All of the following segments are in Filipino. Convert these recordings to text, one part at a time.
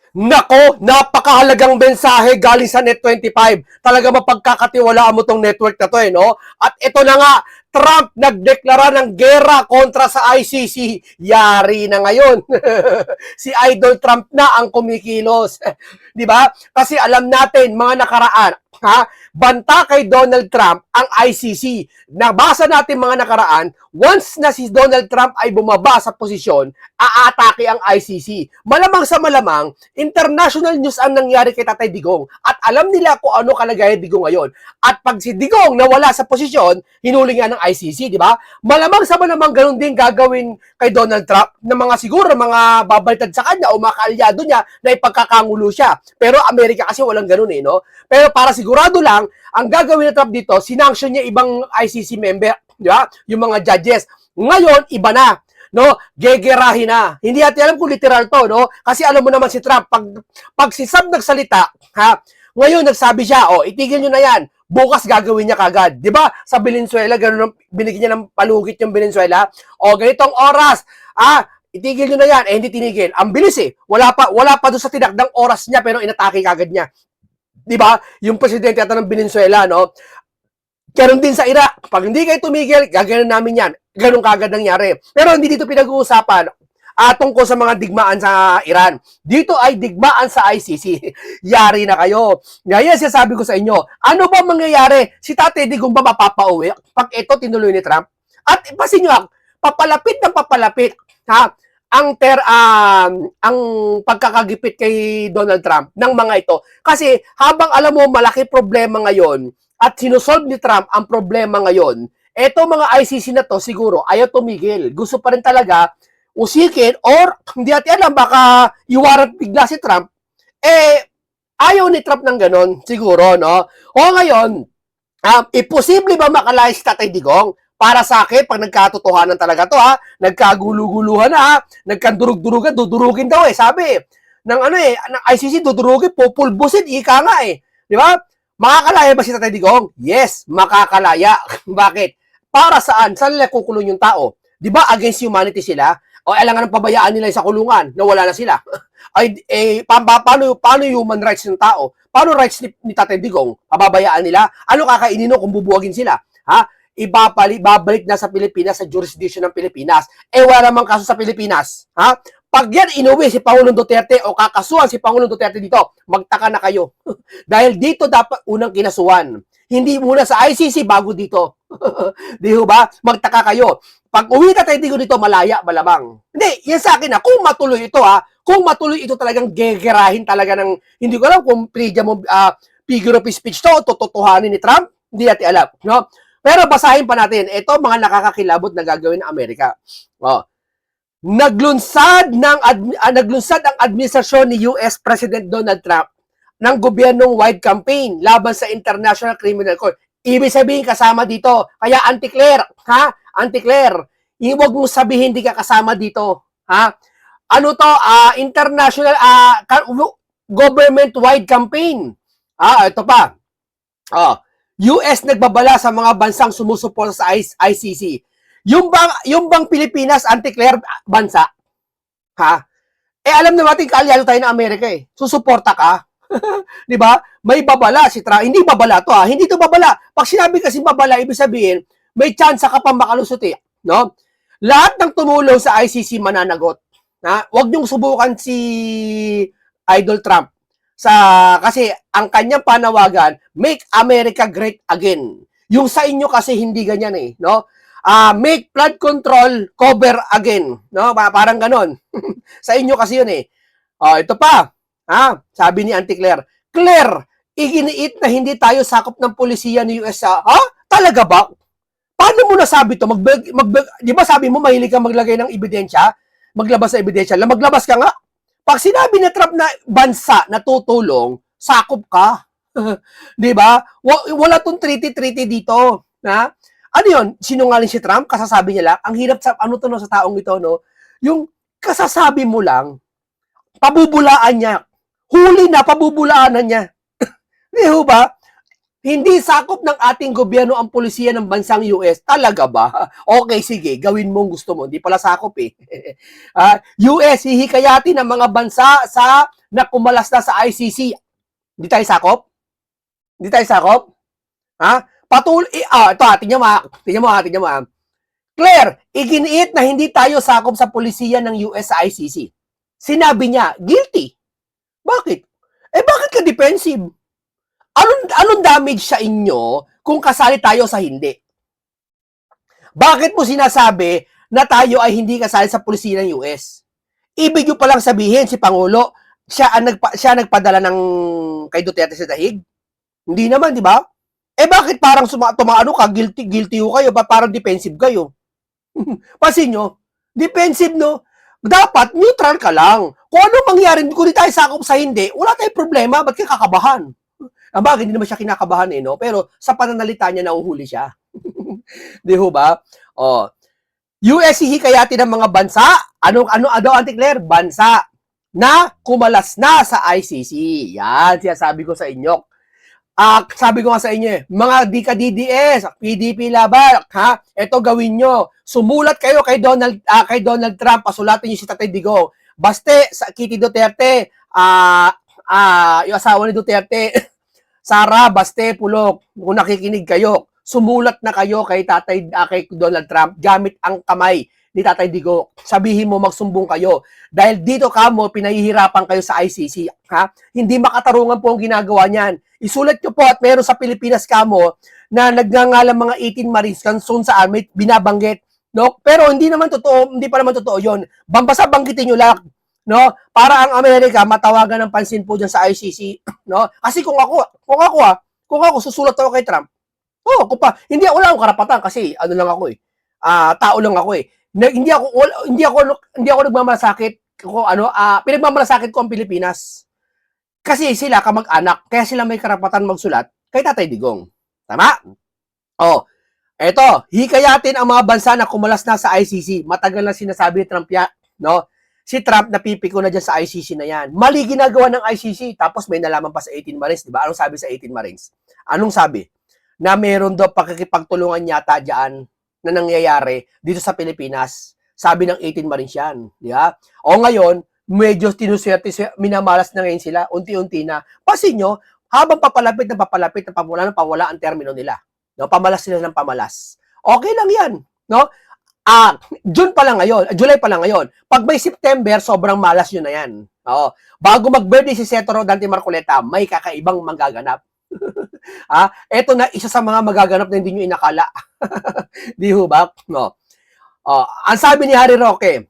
Nako, napakahalagang mensahe galing sa Net25. Talaga mapagkakatiwalaan mo tong network na to no? At ito na nga, Trump nagdeklara ng gera kontra sa ICC. Yari na ngayon. Si Idol Trump na ang kumikilos. Di ba? Kasi alam natin, mga nakaraan, banta kay Donald Trump ang ICC. Nabasa natin mga nakaraan, once na si Donald Trump ay bumaba sa posisyon, aatake ang ICC. Malamang sa malamang, international news ang nangyari kay Tatay Digong at alam nila kung ano kalagayan Digong ngayon. At pag si Digong nawala sa posisyon, hinuli nga ng ICC, di ba? Malamang sa malamang ganun din gagawin kay Donald Trump na mga siguro mga babaltad sa kanya o mga kaalyado niya na ipagkakangulo siya. Pero Amerika kasi walang ganun no? Pero para sigurado lang, ang gagawin ni Trump dito, sinanction niya ibang ICC member, di ba? Yung mga judges. Ngayon, iba na. No, gegerahin na. Hindi natin alam kung literal to, no? Kasi alam mo naman si Trump, pag si Trump nagsalita, ngayon nagsabi siya, itigil niyo na yan. Bukas gagawin niya kagad. 'Di ba? Sa Valenzuela, ganun binigyan niya ng palugit yung Valenzuela. Ganitong oras, itigil niyo na yan. Hindi tinigil. Ang bilis Wala pa doon sa tinakdang oras niya pero inatake kagad niya. 'Di ba? Yung presidente ata ng Venezuela, no? Ganon din sa Iraq. Pag hindi kayo tumigil, gagawin namin yan. Ganon kagad nangyari. Pero hindi dito pinag-uusapan tungkol sa mga digmaan sa Iran. Dito ay digmaan sa ICC. Yari na kayo. Ngayon, sabi ko sa inyo, ano ba mangyayari? Si Tate Digong ba mapapauwi pag ito tinuloy ni Trump? At ipasin nyo, papalapit ng papalapit, ang pagkakagipit kay Donald Trump ng mga ito. Kasi habang alam mo malaki problema ngayon, at sinusolve ni Trump ang problema ngayon, eto mga ICC na to siguro ayaw tumigil. Gusto pa rin talaga usikin or hindi natin alam baka iwarant bigla si Trump. Ayaw ni Trump ng ganon siguro, no? O ngayon, imposible ba makalaya si Tatay Digong? Para sa akin, pag nagkatotohanan talaga to nagkagulu-guluhan na nagkandurug-durugan, dudurugin daw sabi ng ng ICC dudurugin, pupulbusin, ika nga di ba? Makakalaya ba si Tatay Digong? Yes, makakalaya. Bakit? Para saan? Saan nila kukulong yung tao? Di ba against humanity sila? O alangan ng pabayaan nila sa kulungan na wala na sila? Paano human rights ng tao? Paano rights ni Tatay Digong? Pababayaan nila? Ano kakainin kung bubuwagin sila? Babalik na sa Pilipinas, sa jurisdiction ng Pilipinas. Wala namang kaso sa Pilipinas. Pag yan inuwi si Pangulong Duterte o kakasuhan si Pangulong Duterte dito, magtaka na kayo. Dahil dito dapat unang kinasuhan. Hindi muna sa ICC bago dito. Di ba? Magtaka kayo. Pag uwi na tayo dito, malaya, malamang. Hindi, yan sa akin kung matuloy ito kung matuloy ito talagang gegerahin talaga ng, hindi ko alam kung figure of speech to, totohanin ni Trump, hindi natin alam. No? Pero basahin pa natin, ito mga nakakakilabot na gagawin ng Amerika. Naglunsad ang administrasyon ni US President Donald Trump ng gobyernong-wide campaign laban sa International Criminal Court. Ibig sabihin kasama dito. Kaya anti-Claire, anti-Claire. Huwag mong sabihin hindi ka kasama dito. Ano to? International government-wide campaign. Ito pa. US nagbabala sa mga bansang sumusuporta sa ICC. Yung bang Pilipinas anti-Claire bansa? Alam na natin kaalyado tayo ng Amerika Susuporta ka? 'Di ba? May babala si Trump. Hindi babala to Hindi to babala. Pag sinabi kasi babala, ibig sabihin may chance ka pa makalusot no? Lahat ng tumulong sa ICC mananagot. Huwag niyong subukan si Idol Trump. Kasi ang kanyang panawagan, make America great again. Yung sa inyo kasi hindi ganyan no? Make flood control cover again, no? Parang ganon. Sa inyo kasi yun ito pa. Sabi ni Auntie Claire, iginiit na hindi tayo sakop ng pulisiya ni US. Talaga ba? Paano mo nasabi to? Di ba sabi mo mahilig kang maglagay ng ebidensya? Maglabas ng ebidensya. Maglabas ka nga. Pag sinabi ni Trump na bansa na tutulong, sakop ka. Di ba? Wala tong treaty dito. Ano yun? Sinungaling si Trump? Kasasabi niya lang? Ang hirap sa sa taong ito, no? Yung kasasabi mo lang, pabubulaan niya. Huli na, pabubulaan na niya. Di ba? Hindi sakop ng ating gobyerno ang pulisiya ng bansang US. Talaga ba? Okay, sige, gawin mo ang gusto mo. Hindi pala sakop eh. US, hihikayatin ng mga bansa sa nakumalas na sa ICC. Hindi tayo sakop? Hindi tayo sakop? Ha? Ito, tingnan mo. Claire, iginiit na hindi tayo sakop sa pulisiya ng US sa ICC. Sinabi niya, guilty. Bakit? Bakit ka defensive? Anong damage sa inyo kung kasali tayo sa hindi? Bakit mo sinasabi na tayo ay hindi kasali sa pulisiya ng US? Ibig nyo palang sabihin si Pangulo, siya nagpadala ng kay Duterte sa dahig? Hindi naman, di ba? Bakit parang tumaano ka, guilty ho kayo, parang defensive kayo? Pasin nyo, defensive no? Dapat neutral ka lang. Kung anong mangyari, kung di tayo sakop sa hindi, wala tayong problema, ba't ka kakabahan? Ang bagay, hindi naman siya kinakabahan no? Pero sa pananalita niya, nauhuli siya. Di ho ba? US hihikayatin ng mga bansa, ano, Auntie Claire? Bansa na kumalas na sa ICC. Yan, sabi ko sa inyo. Sabi ko nga sa inyo, mga DDS, PDP laban, ha? Ito gawin nyo. Sumulat kayo kay Donald Trump, pasulatin niyo si Tatay Digong. Baste, sa Kitty Duterte, yung asawa ni Duterte, Sara, Baste, Pulok, kung nakikinig kayo, sumulat na kayo kay kay Donald Trump gamit ang kamay ni Tatay Digong. Sabihin mo magsumbong kayo dahil dito kamo pinahihirapan kayo sa ICC, ha? Hindi makatarungan po ang ginagawa niyan. Isulat nyo po at meron sa Pilipinas kamo na nagngangalang mga 18 Marines kung saan may binabanggit, no? Pero hindi pa naman totoo 'yon. Basta banggitin niyo lang, no? Para ang Amerika matawagan ng pansin po diyan sa ICC, no? Kasi kung ako susulat ako kay Trump. Hindi akong karapatan kasi ano lang ako tao lang ako eh. Hindi ako nagmamalasakit kung pinagmamalasakit ko ang Pilipinas. Kasi sila kamag-anak, kaya sila may karapatan magsulat kay Tatay Digong. Tama? Eto, hikayatin ang mga bansa na kumalas na sa ICC. Matagal na sinasabi ni Trump yan, no? Si Trump napipiko na dyan sa ICC na yan. Mali ginagawa ng ICC, tapos may nalaman pa sa 18 Marines, di ba? Anong sabi sa 18 Marines? Anong sabi? Na meron daw pakikipagtulungan yata dyan na nangyayari dito sa Pilipinas. Sabi ng 18 Marines yan. Di ba? Ngayon, medyo tinuswerte, minamalas na ngayon sila, unti-unti na. Pasin nyo, habang papalapit na pawala ang termino nila. No? Pamalas sila ng pamalas. Okay lang yan. No? July pa lang ngayon. Pag may September, sobrang malas yun na yan. Bago mag-birthday si Senator Rodante Marcoleta, may kakaibang magaganap. Ito na isa sa mga magaganap na hindi nyo inakala. Di ho ba? No. Ang sabi ni Harry Roque,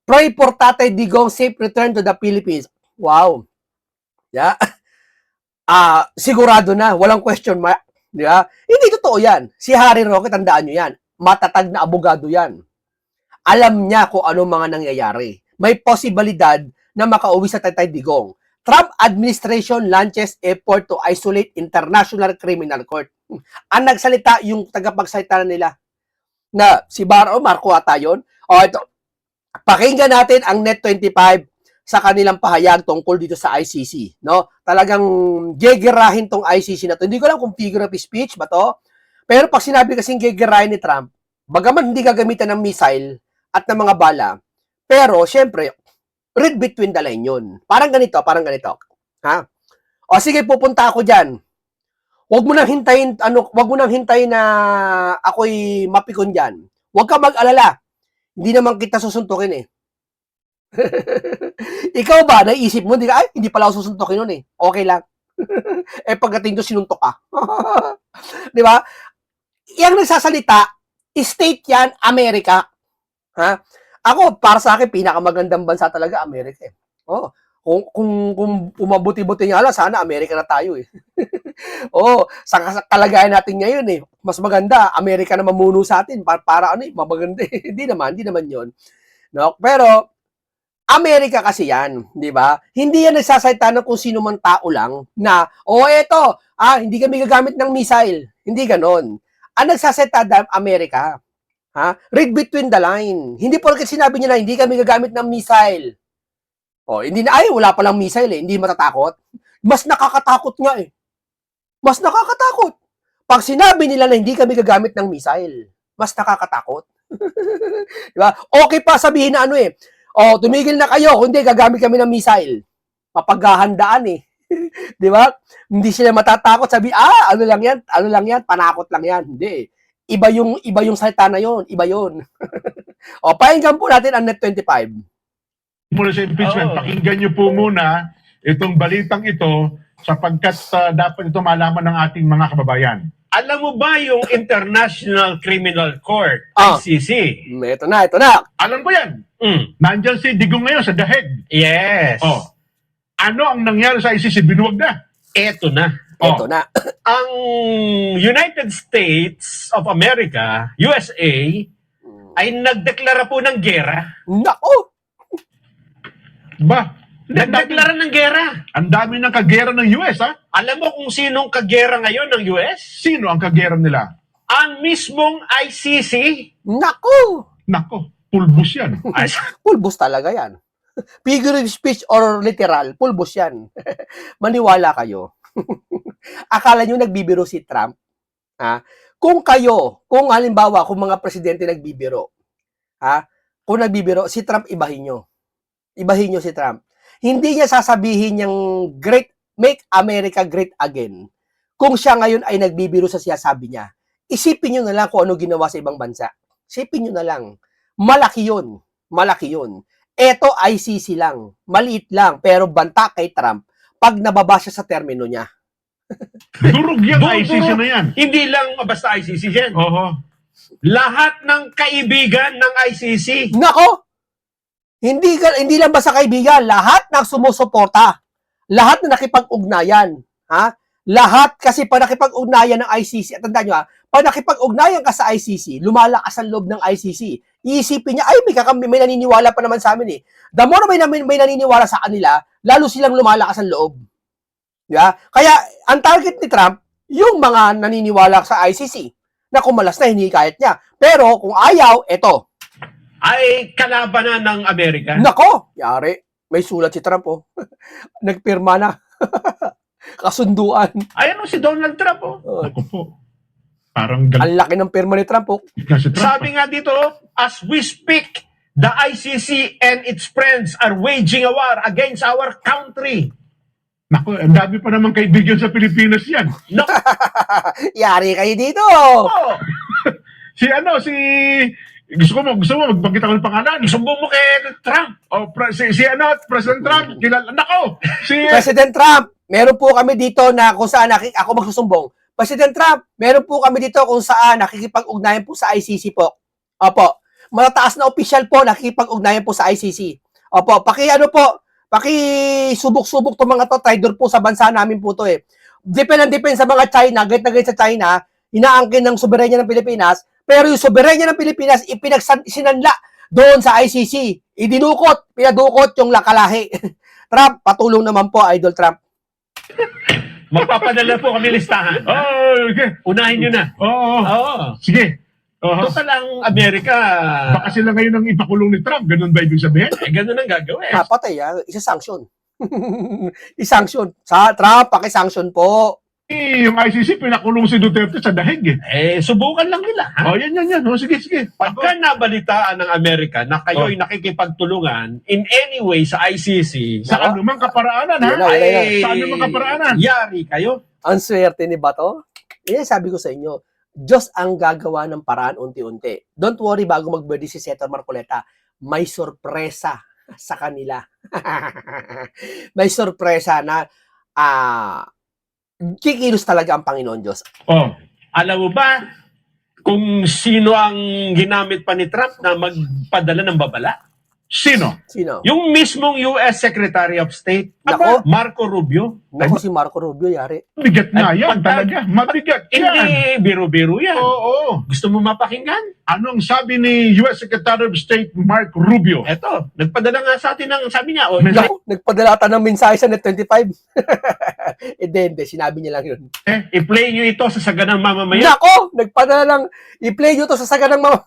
pray for Tatay Digong safe return to the Philippines. Wow. Yeah. Sigurado na, walang question mark. Di ba? Hindi totoo yan. Si Harry Roque, tandaan nyo yan. Matatag na abogado yan. Alam niya kung ano mga nangyayari. May posibilidad na makauwi sa Tatay Digong. Trump administration launches effort to isolate International Criminal Court. Ang nagsalita yung tagapagsalita nila na si Marco ata yun. Ito. Pakinggan natin ang Net25 sa kanilang pahayag tungkol dito sa ICC, no? Talagang gegerahin tong ICC na to. Hindi ko alam kung figure of speech ba to. Pero pag sinabi kasing gegerahin ni Trump, bagaman hindi gagamitan ng missile at ng mga bala, pero syempre, read between the line yun. Parang ganito. Ha? Sige, pupunta ako diyan. Huwag mo nang hintayin na ako'y mapikon diyan. Huwag ka mag-alala. Hindi naman kita susuntukin eh. Ikaw ba, naisip mo, hindi pala ako susuntukin nun eh. Okay lang. Pagdating doon, sinuntok ka. Di ba? Yang nagsasalita, state yan, Amerika. Ha? Ako, para sa akin, pinakamagandang bansa talaga, Amerika eh. Kung umabuti-buti nga lang, sana Amerika na tayo eh. Sa kalagayan natin ngayon eh, mas maganda, Amerika na mamuno sa atin, para maganda eh. Hindi naman yun. No? Pero, Amerika kasi yan, di ba? Hindi yan nagsasalita ng kung sino man tao lang na, hindi kami gagamit ng missile. Hindi ganon. Ang nagsasalita Amerika. Read between the line. Hindi porket sinabi niya na hindi kami gagamit ng missile. Wala palang missile eh. Hindi matatakot. Mas nakakatakot nga eh. Mas nakakatakot. Pag sinabi nila na hindi kami gagamit ng missile, mas nakakatakot. Diba? Okay pa sabihin na tumigil na kayo, kundi gagamit kami ng missile. Mapaghahandaan Di ba? Hindi sila matatakot, sabi, ano lang yan, panakot lang yan. Hindi. Iba yung salita na yon, iba yon. Pakinggan po natin ang Net25. Mula sa impeachment, pakinggan niyo po muna itong balitang ito sapagkat dapat ito malaman ng ating mga kababayan. Alam mo ba yung International Criminal Court, Ah. ICC? Ito na. Alam ko yan. Mm. Nandyan si Digong ngayon sa The Hague. Yes. Oh. Ano ang nangyari sa ICC? Binuwag na. Eto na. Ito na. Ang United States of America, USA, ay nagdeklara po ng gera. Nako! Ba? Nagdeklara ng gera. Ang dami ng kagera ng US, ha? Alam mo kung sinong kagera ngayon ng US? Sino ang kagera nila? Ang mismong ICC. Nako! Nako, pulbus yan. Ay, Pulbos talaga yan. Figurative speech or literal, pulbos yan. Maniwala kayo. Akala nyo nagbibiro si Trump? Kung halimbawa, kung mga presidente nagbibiro, kung nagbibiro, si Trump ibahin nyo. Ibahin nyo si Trump. Hindi niya sasabihin yung make America great again. Kung siya ngayon ay nagbibiro sa sinasabi niya, isipin nyo na lang kung ano ginawa sa ibang bansa. Isipin nyo na lang. Malaki yun. Malaki yun. Eto ICC lang. Maliit lang. Pero banta kay Trump pag nababa siya sa termino niya. Durog yung Durog. ICC na yan. hindi lang basta ICC yan. Oho. Lahat ng kaibigan ng ICC. Nako! Hindi lang basta kaibigan, lahat ng sumusuporta. Lahat na nakipag-ugnayan. Lahat kasi pag nakipag-ugnayan ng ICC, at tandaan nyo pag nakipag-ugnayan ka sa ICC, lumalakas ang loob ng ICC. Iisipin niya, may naniniwala pa naman sa amin The more may naniniwala sa kanila, lalo silang lumalakas ang loob. Yeah? Kaya, ang target ni Trump, yung mga naniniwala sa ICC, na kumalas na, hindi kahit niya. Pero, kung ayaw, eto. Ay kalabanan ng Amerika. Nako! Yari, may sulat si Trump, Nagpirma na. Kasunduan. Ayan si Donald Trump. Ako po. Parang Ang laki ng pirma ni Trump, na si Trump. Sabi nga dito, as we speak, the ICC and its friends are waging a war against our country. Naku, ang dami pa naman kaibigan sa Pilipinas yan. No. Yari kayo dito. Oh, Gusto mo magbanggit ako ng pangalan. isumbong mo kay Trump. President Trump, kilala. Nako, President Trump, meron po kami dito na kung saan ako magsusumbong. President Trump, meron po kami dito kung saan nakikipag-ugnayan po sa ICC po. Opo. Matataas na opisyal po nakikipag-ugnayan po sa ICC. Opo, subok-subok to mga to, traidor po sa bansa namin po to Depende sa mga China, galit na galit sa China, inaangkin ng soberenya ng Pilipinas, pero yung soberenya ng Pilipinas sinanla doon sa ICC. Pinadukot yung lakalahi. Trump, patulong naman po, Idol Trump. Magpapadala po kami listahan. okay. Unahin nyo na. Oo. Sige. Total ang Amerika. Baka sila ngayon ang ipakulong ni Trump. Ganun ba ibig sabihin? Ganun ang gagawin. Dapat isa-sanction. I-sanction. Sa Trump, paki-sanction po. Yung ICC, pinakulong si Duterte sa dahig Subukan lang nila. Yan. Sige. Pagka nabalitaan ng Amerika na kayo'y nakikipagtulungan in any way sa ICC, Sa anumang kaparaanan, ha? ay, Sa anumang kaparaanan. yari kayo. Ang swerte ni Bato. Sabi ko sa inyo, Diyos ang gagawa ng paraan unti-unti. Don't worry, bago mag-birthday si Senator Marcoleta, may sorpresa sa kanila. May sorpresa na kikilos talaga ang Panginoon Diyos. Alam mo ba kung sino ang ginamit pa ni Trump na magpadala ng babala? Sino? Yung mismong US Secretary of State, Nako. Marco Rubio. Naku, si Marco Rubio, yari. Mabigat nga yan, Pagka- talaga. Mabigat yan. Hindi biro-biro yan. Oo. Gusto mo mapakinggan? Anong sabi ni US Secretary of State Mark Rubio? Eto, nagpadala nga sa atin ng, sabi niya, Naku, nagpadala ata ng mensahe sa Net25. Hindi, sinabi niya lang yun. i-play nyo ito sa saganang mamamayan. Nako, nagpadala lang, i-play nyo to sa saganang mga...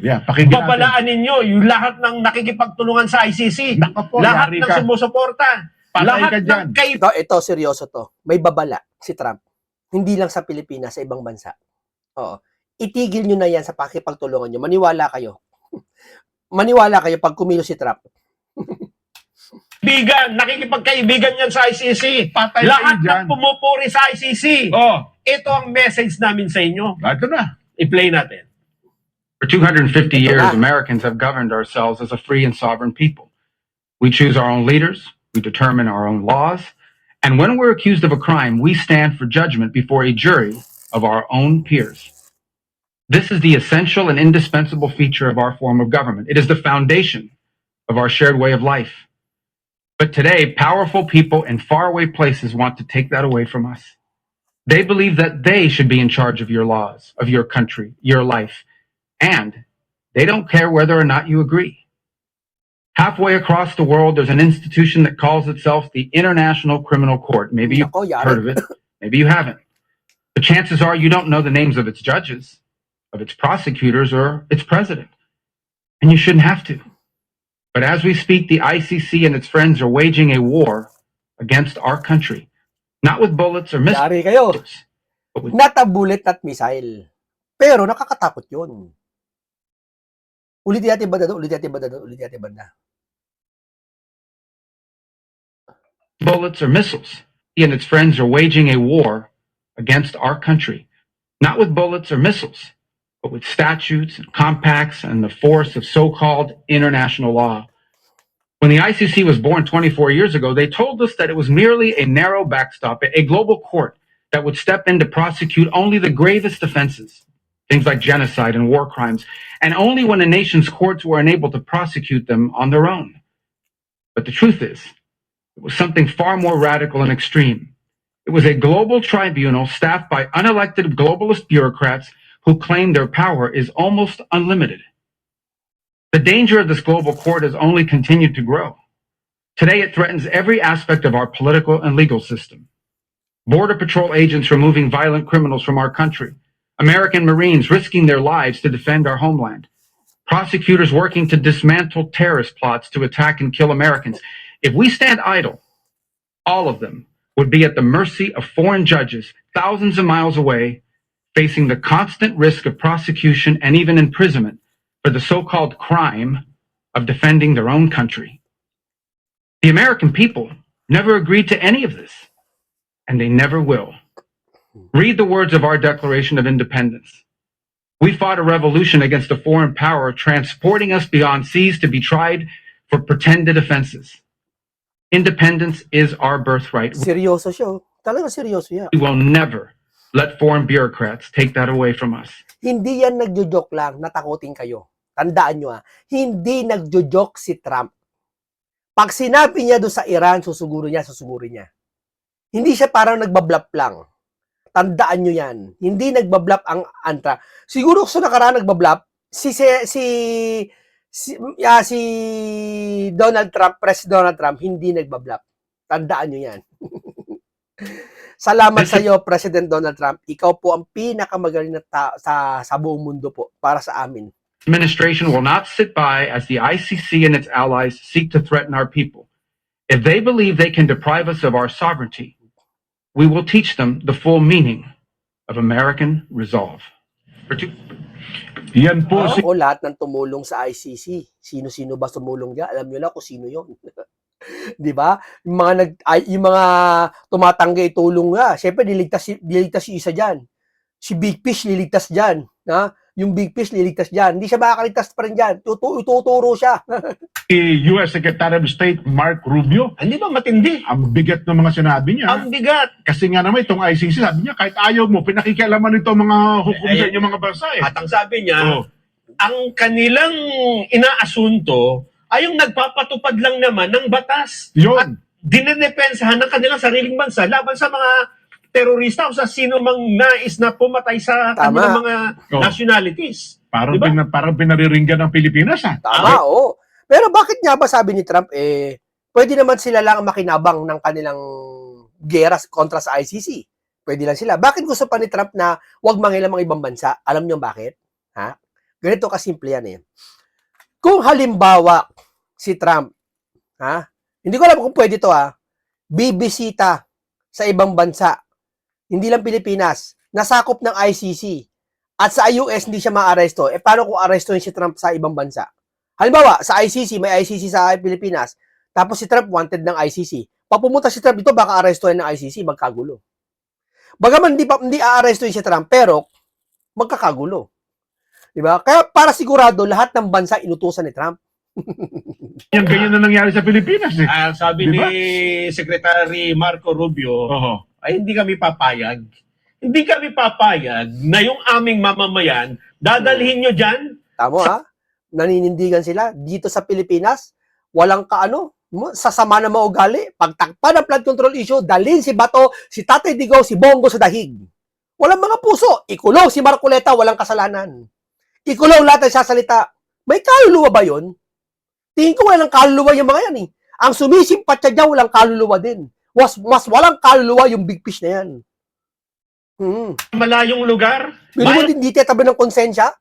Yeah, pakinggan natin. Babalaan ninyo yung lahat ng nakikipagtulungan sa ICC. Nako po, Lahat yari ng ka. sumusuporta. Patay Lahat ka dyan. ng kay Ito, seryoso to. May babala si Trump. Hindi lang sa Pilipinas, sa ibang bansa. Oo. Itigil nyo na yan sa pakipagtulungan nyo. Maniwala kayo. Maniwala kayo pag kumilos si Trump. kaibigan, nakikipagkaibigan yan sa ICC. Patay Lahat kayo dyan. ng pumupuri sa ICC. Oh, Ito ang message namin sa inyo. ito na. I-play natin. For 250 years, na. Americans have governed ourselves as a free and sovereign people. We choose our own leaders, we determine our own laws, and when we're accused of a crime, we stand for judgment before a jury of our own peers. This is the essential and indispensable feature of our form of government. It is the foundation of our shared way of life. But today, powerful people in faraway places want to take that away from us. They believe that they should be in charge of your laws, of your country, your life, and they don't care whether or not you agree. Halfway across the world, there's an institution that calls itself the International Criminal Court. Maybe you've Nako, yari. heard of it, maybe you haven't. The chances are you don't know the names of its judges, of its prosecutors, or its president. And you shouldn't have to. But as we speak, the ICC and its friends are waging a war against our country, not with bullets or missiles, Yari kayo. but with Not a bullet, not missile. Pero nakakatakot yun. Ulitin natin banda doon, ulitin natin banda doon, ulitin natin banda. bullets or missiles. He and its friends are waging a war against our country, not with bullets or missiles, but with statutes and compacts and the force of so-called international law. When the ICC was born 24 years ago, they told us that it was merely a narrow backstop, a global court that would step in to prosecute only the gravest offenses, things like genocide and war crimes, and only when a nation's courts were unable to prosecute them on their own. But the truth is, it was something far more radical and extreme. It was a global tribunal staffed by unelected globalist bureaucrats who claim their power is almost unlimited. The danger of this global court has only continued to grow. Today, it threatens every aspect of our political and legal system. Border Patrol agents removing violent criminals from our country. American Marines risking their lives to defend our homeland. Prosecutors working to dismantle terrorist plots to attack and kill Americans. If we stand idle, all of them would be at the mercy of foreign judges thousands of miles away, facing the constant risk of prosecution and even imprisonment for the so-called crime of defending their own country. The American people never agreed to any of this, and they never will. Read the words of our Declaration of Independence. We fought a revolution against a foreign power, transporting us beyond seas to be tried for pretended offenses. Independence is our birthright. Seryoso siya. Talaga seryoso yan. We will never let foreign bureaucrats take that away from us. Hindi yan nagjo-joke lang, natakutin kayo. Tandaan nyo hindi nagjo-joke si Trump. Pag sinabi niya doon sa Iran, susugurin niya. Hindi siya parang nagbablap lang. Tandaan nyo yan. Hindi nagbablap ang Antra. Siguro sa nakaraan nagbablap, si Donald Trump, President Donald Trump, hindi nagbablap. Tandaan nyo yan. Salamat sa iyo, President Donald Trump. Ikaw po ang pinakamagaling na sa buong mundo po para sa amin. Administration will not sit by as the ICC and its allies seek to threaten our people. If they believe they can deprive us of our sovereignty, we will teach them the full meaning of American resolve. Yan po si O lahat ng tumulong sa ICC. Sino-sino ba tumulong diyan? Alam niyo na kung sino 'yon. 'Di ba? Yung mga tumatanggi tulong nga. Syempre liligtas yung isa diyan. Si Big Fish liligtas diyan, ha? Yung Big Fish liligtas diyan. Hindi siya makakaligtas pa rin diyan. Tuturo siya. US Secretary of State Mark Rubio. Hindi ba matindi? Ang bigat ng mga sinabi niya. Ang bigat. Kasi nga naman itong ICC, sabi niya, kahit ayaw mo, pinakikialaman nito mga hukom sa inyong mga bansa eh. At ang sabi niya, Oh. ang kanilang inaasunto ay yung nagpapatupad lang naman ng batas. At Yun. dinedepensahan ng kanilang sariling bansa laban sa mga terorista o sa sino mang nais na pumatay sa Tama. kanilang mga Oh. nationalities. Parang, Diba? parang pinariringgan ng Pilipinas ha. Tama, oo. Pero bakit nga ba sabi ni Trump, pwede naman sila lang makinabang ng kanilang gera kontra sa ICC. Pwede lang sila. Bakit gusto pa ni Trump na wag mangialam ang ibang bansa? Alam niyo bakit? Ha? Ganito kasimple yan eh. Kung halimbawa si Trump, ha? Hindi ko alam kung pwede to ha. bibisita sa ibang bansa, hindi lang Pilipinas, nasakop ng ICC, at sa US hindi siya maaresto, paano kung arestuhin si Trump sa ibang bansa? Halimbawa, sa ICC, may ICC sa Pilipinas, tapos si Trump wanted ng ICC. Papumunta si Trump dito, baka arestuhin ng ICC, magkagulo. Bagaman hindi aarestuhin si Trump, pero magkakagulo. Diba? Kaya para sigurado, lahat ng bansa inutusan ni Trump. Yung ganyan na nangyari sa Pilipinas eh. Sabi Diba? ni Secretary Marco Rubio, Oo. ay hindi kami papayag. Hindi kami papayag na yung aming mamamayan, dadalhin nyo dyan. Tama ha? Naninindigan sila. Dito sa Pilipinas, walang sasama na maugali. Pagtakpan ng flood control issue, dalhin si Bato, si Tatay Digong, si Bongo sa dahig. Walang mga puso. Ikulong si Marcoleta, walang kasalanan. Ikulong lahat ng sasalita. May kaluluwa ba yun? Tingin ko walang kaluluwa yung mga yan eh. Ang sumisimpat siya dyan, walang kaluluwa din. Mas walang kaluluwa yung big fish na yan. Malayong lugar. Pero mo din dito tabi ng konsensya,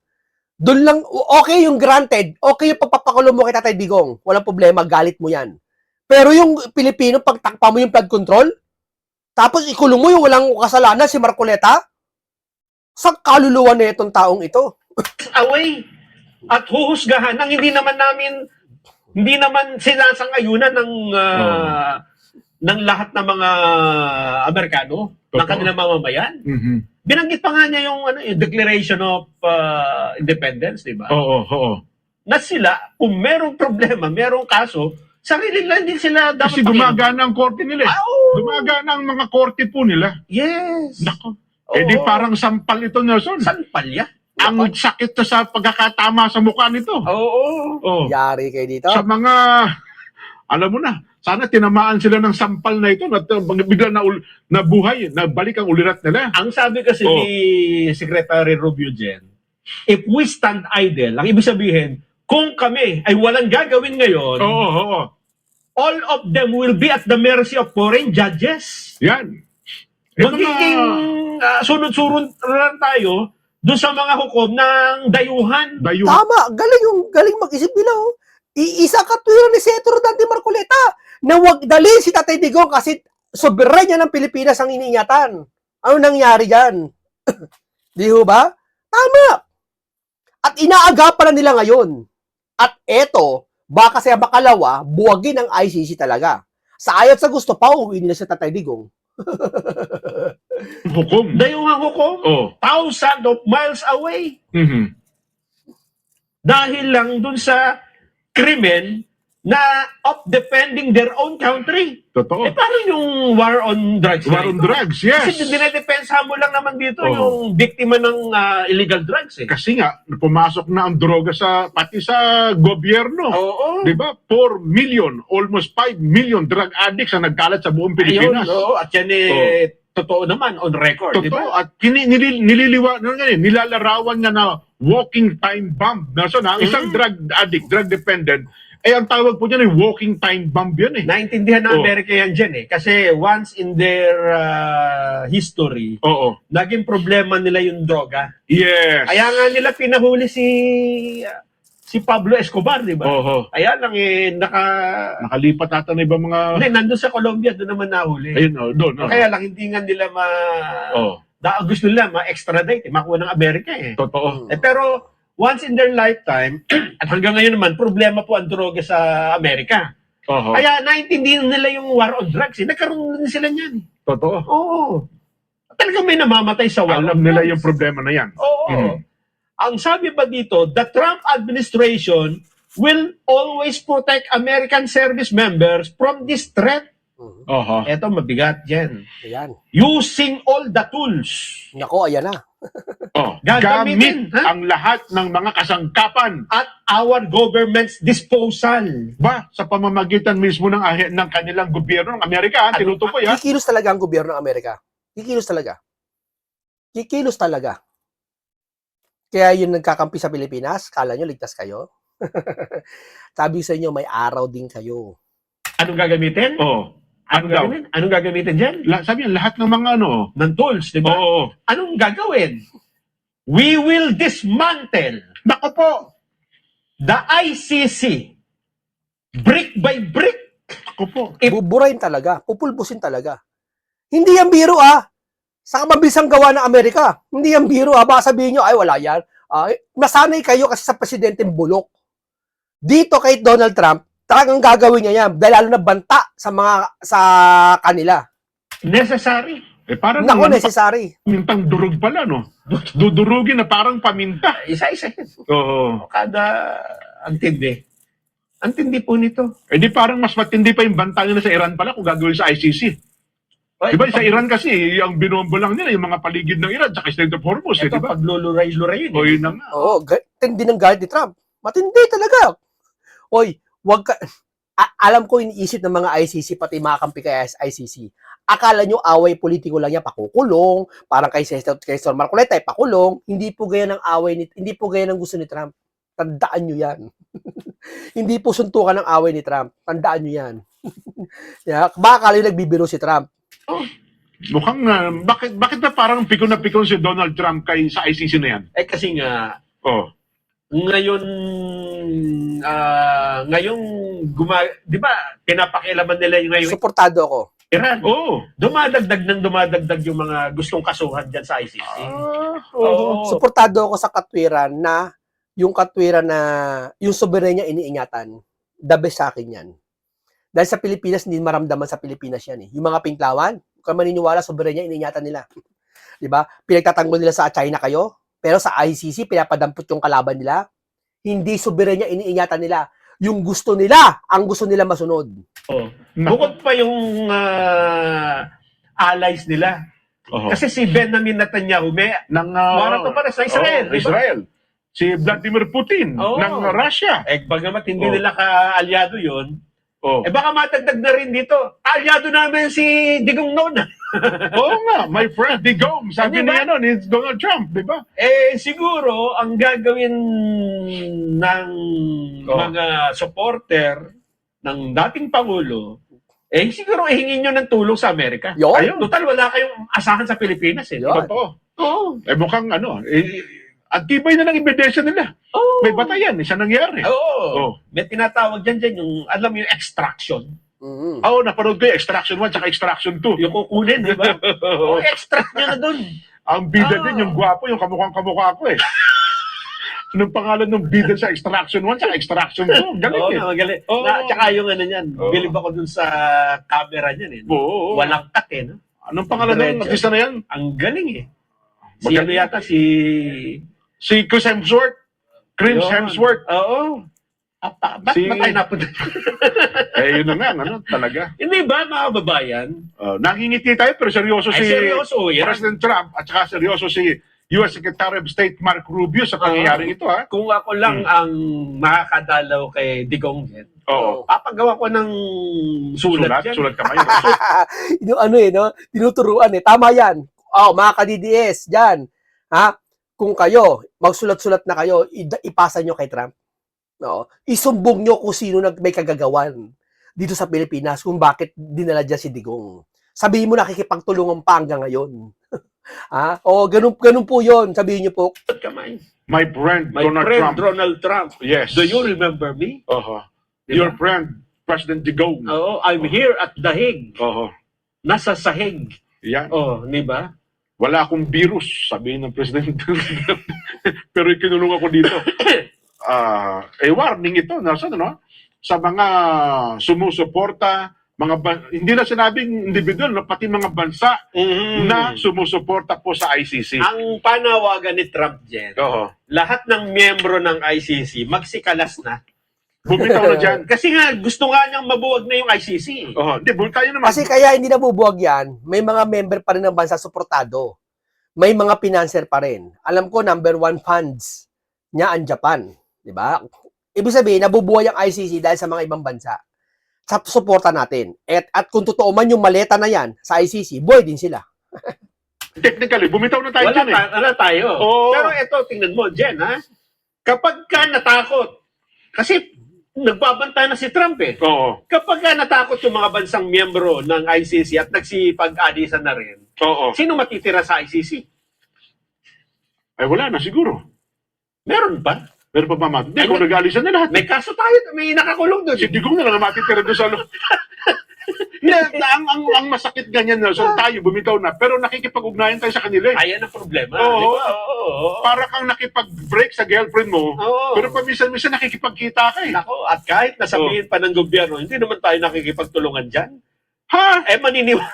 doon lang, okay yung granted, okay yung pagpapakulo mo kay Tatay Digong, walang problema, galit mo yan. Pero yung Pilipino, pagtakpa mo yung flood control, tapos ikulong mo yung walang kasalanan si Marcoleta, sa kaluluwa na itong taong ito. Away. At huhusgahan ng hindi naman sinasang-ayunan ng lahat ng mga Amerikano, ng Totoo. kanilang mamamayan. Mhm. Binanggit pa nga niya yung Declaration of Independence, di ba? Oo. Na sila, kung merong problema, merong kaso, sarili lang din sila dapat Kasi gumagana ang korte nila eh. Oo. Gumagana ang mga korte po nila. Yes. Nako. Oo. Eh di parang sampal ito, Nelson. San palya? Ang sakit na sa pagkakatama sa mukha nito. Oo. Oh. Yari kayo dito. Sa mga, alam mo na, sana tinamaan sila ng sampal na ito at bigla na buhay, nabalik ang ulirat nila. Ang sabi kasi Oo. ni Secretary Rubio Jen, if we stand idle, ang ibig sabihin, kung kami ay walang gagawin ngayon, Oo. all of them will be at the mercy of foreign judges. Yan. Ito Magiging sunod-sunod lang tayo doon sa mga hukom ng dayuhan. Dayuhan. Tama, galing mag-isip nila oh. Iisa katwiran ni Senator Dante Marcoleta na wag dalhin si Tatay Digong kasi soberanya ng Pilipinas ang iniingatan. Ano nangyari dyan? Di ho ba? Tama. At inaagapan na nila ngayon. At eto, baka sa bakalawa, buwagin ang ICC talaga. Sa ayat sa gusto, pauwi nila si Tatay Digong. Hukom. Dayuhan hukom, Oh. thousands of miles away. Mhm. Dahil lang dun sa krimen na of defending their own country. Totoo. Paano yung war on drugs? War on drugs, yes. Kasi dinedepensa mo lang naman dito Oo. yung biktima ng illegal drugs eh. Kasi nga, pumasok na ang droga pati sa gobyerno. Oo. Di ba? 4 million, almost 5 million drug addicts ang nagkalat sa buong Pilipinas. Ayun, oo. At yan totoo naman, on record, di Totoo. ba? At nilalarawan niya na walking time bomb. So, ang isang drug addict, drug dependent, ang tawag po niya ay walking time bomb yun eh. Naintindihan ng Oo. Amerika yan dyan eh. Kasi once in their history, Oo. naging problema nila yung droga. Yes. Kaya nga nila pinahuli si Pablo Escobar, di ba? Oo. Kaya lang Nakalipat ata na ibang mga... Hindi, nandun sa Colombia, doon naman nahuli. Ayun, doon. Kaya lang, hindi nga nila gusto nila ma-extradite, makuha ng Amerika eh. Totoo. Pero, once in their lifetime, at hanggang ngayon naman, problema po ang droga sa Amerika. Oo. Kaya naintindihan nila yung war on drugs eh. Nagkaroon din sila niyan. Totoo. Oo. Talagang may namamatay sa war Alam on nila drugs. yung problema na yan. Oo. Mhm. Ang sabi pa dito, the Trump administration will always protect American service members from this threat. Oo. Eto, mabigat yan. Ayan. Using all the tools. Nako, ayan na. Oh, Gagamitin, gamit ha? ang lahat ng mga kasangkapan At our government's disposal. ba sa pamamagitan mismo ng kanilang gobyerno ng Amerika, tinutukoy ha. Kikilos talaga ang gobyerno ng Amerika. Kikilos talaga. Kikilos talaga. Kaya yun nagkakampi sa Pilipinas, kala nyo ligtas kayo? Sabi sa inyo, may araw din kayo. Anong gagamitin? Oh. Ano daw? Anong gagamitin dyan? Sabi niya, lahat ng mga ano. Ng tools, di ba? Oo. Anong gagawin? We will dismantle Nako po. the ICC brick by brick. Ko po. Buburahin talaga. Pupulbusin talaga. Hindi yan biro sa mabisang gawa ng Amerika. Hindi yan biro Baka sabihin nyo, ay wala yan. Nasanay kayo kasi sa presidenteng bulok. Dito kay Donald Trump, talagang gagawin niya yan. Dahil lalo na banta sa kanila. Necessary. Parang Naku, necessary. pamintang durog pala, no? Dudurugin na parang paminta. Isa-isa yan. Oo. Kada antindi. Antindi po nito. Di parang mas matindi pa yung banta nila sa Iran pala kung gagawin sa ICC. Diba sa Iran kasi, ang binombo lang nila, yung mga paligid ng Iran, tsaka Strait of Hormuz, Ito, diba? pagluluray-luray yun. O yun na nga. Oo, tindi ng galit ni Trump. Matindi talaga. Oy, wag ka... alam ko iniisip ng mga ICC, pati mga kampi kay ICC. Akala nyo away politiko lang yan, pakukulong, parang kay Senator Marcoleta, pakulong. Hindi po gaya ng hindi po gaya ng gusto ni Trump. Tandaan nyo yan. Hindi po suntukan ng away ni Trump. Tandaan nyo yan. Baka akala nyo nagbibiro si Trump. Mukhang, bakit na parang pikon na pikon si Donald Trump sa ICC na yan? Kasi nga, Oh. ngayon, di ba, pinapakialaman nila yung ngayon Suportado ako. Iran. Oo. Dumadagdag yung mga gustong kasuhan dyan sa ICC. Oo. Suportado ako sa katwiran na yung soberenya iniingatan. The best sa akin yan. Dahil sa Pilipinas, hindi maramdaman sa Pilipinas yan. Yung mga pinklawan, kung maniniwala, soberenya iniingatan nila. Diba? Pinagtatanggol nila sa China kayo, pero sa ICC, pinapadampot yung kalaban nila. Hindi soberenya iniingatan nila. Yung gusto nila, ang gusto nila masunod. Oh. Bukod pa yung allies nila. Oo. Kasi si Benjamin Netanyahu may warato para sa Israel. Oo, Israel. Si Vladimir Putin Oo. ng Russia. Bagamat hindi Oo. nila ka-alyado yun, Oh. baka matagdag na rin dito. Alyado namin si Digong noon. Oo nga, my friend Digong, sabi Diba? niya ni Donald Trump, di ba? Siguro, ang gagawin ng mga supporter ng dating Pangulo, siguro ihingin nyo ng tulong sa Amerika. Yun. Ayun, total, wala kayong asahan sa Pilipinas. Yun. Totoo. Oo. Mukhang ang tibay na ng ebidensya nila. Oo. May batayan, isa nangyari. Oo. Oo. May tinatawag dyan yung, alam mo yung extraction. Mm. Oo, napanood ko yung Extraction 1 at Extraction 2. Yung kukunin, di ba? O, extract nyo na dun. Ang bida Oo. din, yung gwapo, yung kamukhang-kamukha ko eh. Anong pangalan ng bida sa Extraction 1 at Extraction 2? Galing Oo, eh. magaling. Oo. Tsaka yung ano yan, Oo. bilib ako dun sa camera niyan eh. Oo. Walang cut eh. No? Anong pangalan ng Diretso. artista na yan? Ang galing eh. Si Magaling. ano yata, si... Si Chris Hemsworth. Chris Yun. Hemsworth. Oo. Ba't Si- ba tayo napunta? Yun na nga, talaga. Hindi ba, mga babayan? Nangingiti tayo pero seryoso Ay, si seryoso yan. President Trump at saka seryoso si US Secretary of State Mark Rubio sa pangyayaring ito, ha? Kung ako lang ang makakadalaw kay Digong Jet, Oo. papagawa ko ng sulat dyan. Sulat kamay. Yung tinuturuan Tama yan. Mga ka-DDS, dyan. Kung kayo, magsulat-sulat na kayo, ipasa nyo kay Trump. No? Isumbong nyo kung sino may kagagawan dito sa Pilipinas kung bakit dinala dyan si Digong. Sabihin mo nakikipagtulungan pa hanggang ngayon. Ganun po yun. Sabihin nyo po. Kamay. My friend, My Donald friend, Trump. Donald Trump. Yes. Do you remember me? Diba? Your friend, President Digong. Oo, I'm here at The Hague. Nasa sahig. Yan. Di ba? Wala akong virus, sabihin ng President. Pero ikinulong ako dito. Warning ito, sa mga sumusuporta, hindi na sinabing individual, pati mga bansa na sumusuporta po sa ICC. Ang panawagan ni Trump dyan, lahat ng miyembro ng ICC, magsikalas na. Bumitaw na dyan. Kasi nga, gusto nga niyang mabuwag na yung ICC. Hindi, tayo naman. Kasi kaya hindi nabubuwag yan, may mga member pa rin ng bansa suportado. May mga financer pa rin. Alam ko, number 1 funds niya ang Japan. Diba? Ibig sabihin, nabubuhay ang ICC dahil sa mga ibang bansa. Sa suporta natin. At kung totoo man yung maleta na yan sa ICC, buhay din sila. Technically, bumitaw na tayo dyan Wala tayo. Oo. Pero ito, tingnan mo, Jen, kapag ka natakot, kasi nagbabanta na si Trump eh. Kapag ka natakot yung mga bansang miyembro ng ICC at nagsipag-alisan na rin, sino matitira sa ICC? Wala na siguro. Meron ba? Meron pa ba Hindi, kung nag-alisan na lahat. May kaso tayo, may nakakulong doon. Si Digong na lang ang matitira doon sa loob. Hindi, ang masakit ganyan na. So tayo, bumitaw na. Pero nakikipag-ugnayan tayo sa kanila eh. Ayan ang problema. Oo. Di ba? Oo. Para kang nakipag-break sa girlfriend mo. Oo. Pero paminsan-minsan nakikipagkita ka eh. Nako, at kahit nasabihin pa ng gobyerno, hindi naman tayo nakikipagtulungan dyan. Ha? Maniniwala.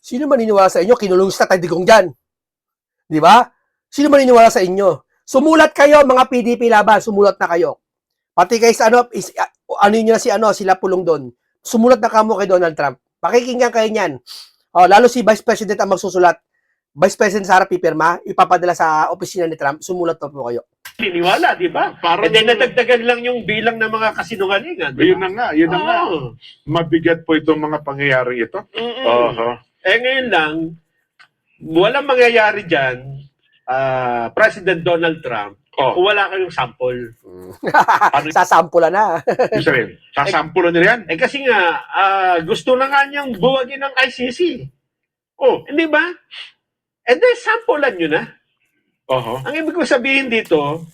Sino maniniwala sa inyo? Kinulong si Tatay Digong dyan. Di ba? Sino maniniwala sa inyo? Sumulat kayo, mga PDP laban. Sumulat na kayo. Pati kay ano yun na sila Pulong doon. Sumulat na kamo kay Donald Trump. Pakikinggan kayo niyan. Lalo si Vice President ang magsusulat. Vice President Sara pipirma, ipapadala sa opisina ni Trump. Sumulat na po kayo. Maniniwala, di ba? Parang- And then nadagdagan lang yung bilang ng mga kasinungalingan. di ba? Yun na nga, yun na nga. Oo. Mabigat po itong mga pangyayaring ito. Mm-mm. Oho. Ngayon lang, walang mangyayari dyan, President Donald Trump, kung wala kayong sample. Sasampulan na. Ibig sabihin, sasampulan nila yan. Kasi nga, gusto na nga niyang buwagin ng ICC. Hindi ba? Then, sampulan nyo na. Oho. Ang ibig ko sabihin dito,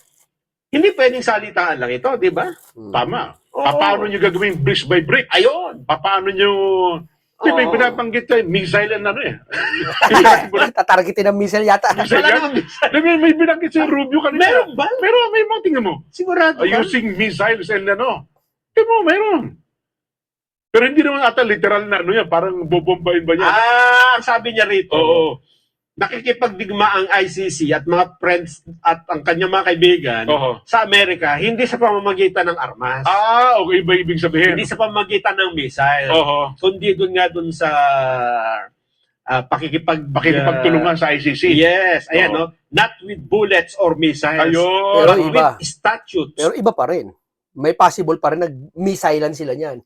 hindi pwedeng salitaan lang ito, di ba? Tama. Oo. Paano nyo gagawin brick by brick? Ayun. Paano nyo... Di ba Oo. binabanggit tayo, missile and ano eh. Tatargetin ng missile yata. Missile Wala yan? namang missile. May binanggit si Rubio kanina. Meron ba? Meron, may mga tingnan mo. Sigurado ba? Using missiles and ano. Tingnan mo, meron. Pero hindi naman ata literal na ano yan, parang bobombayin ba niya? Ang sabi niya rito, Oo. nakikipagdigma ang ICC at mga friends at ang kanyang mga kaibigan Oo. sa Amerika, hindi sa pamamagitan ng armas. Okay ba ibig sabihin? Hindi sa pamamagitan ng missile. Oo. Kundi doon nga doon sa Pakikipagtulungan sa ICC. Yes, ayan Oo. no. Not with bullets or missiles. Ayun. Pero But iba. with statutes, Pero iba pa rin. May possible pa rin nag-missilean sila niyan.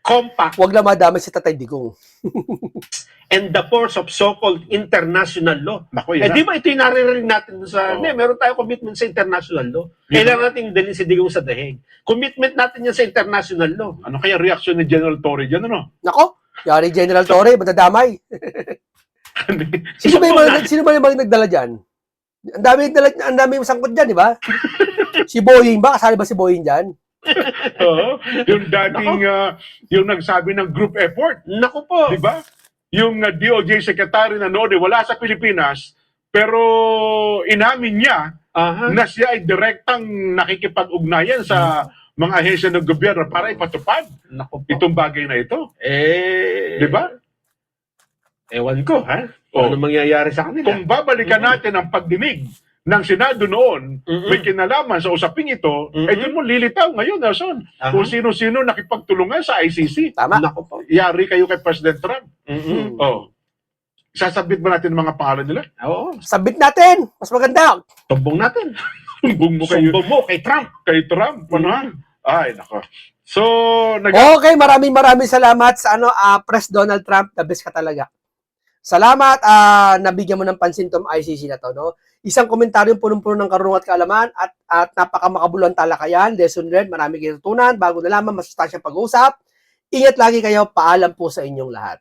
compact, Huwag na madami si Tatay Digong. and the force of so-called international law. Naku, yun Di ba ito yung naririnig natin sa, Oo. meron tayong commitment sa international law. Yun Kailangan natin dalhin si Digong sa dahig. Commitment natin yan sa international law. Ano kaya reaksyon ni General Torre dyan, ano? Nako, yari General Torre, madadamay. Sino ba yung mga nagdala dyan? Ang dami yung sangkot dyan, di ba? Si Boying ba? Kasali ba si Boying dyan? Oo. Yung dating, yung nagsabi ng group effort, Naku po. di ba? Yung DOJ Secretary na noon, wala sa Pilipinas, pero inamin niya Aha. na siya ay direktang nakikipag-ugnayan sa mga ahensya ng gobyerno para ipatupad Naku po. itong bagay na ito. Di Di ba? Ewan ko, ha? Oh. Ano mangyayari sa kanila? Kung babalikan natin ang pagdinig ng Senado noon, Mm-mm. may kinalaman sa usaping ito, Mm-mm. doon mo lilitaw ngayon, Nelson, Aha. kung sino-sino nakipagtulungan sa ICC. Tama. Naku po. Yari kayo kay President Trump. Mm-mm. Oh. Sasabit ba natin ang mga pangalan nila? Oo. Sabit natin. Mas maganda. Tumbong natin. Sumbong mo kayo Sumbong mo kay Trump. kay Trump. Ano? Ay, nako. So, Okay, maraming salamat sa Pres Donald Trump. The best ka talaga. Salamat, nabigyan mo ng pansin tong ICC na to, no? Isang komentaryong punong-puno ng karunungan at kaalaman at napakamakabuluhan talakayan, lesson learned, marami kayo tutunan, bago nalaman, masustansyang pag-uusap. Ingat lagi kayo, paalam po sa inyong lahat.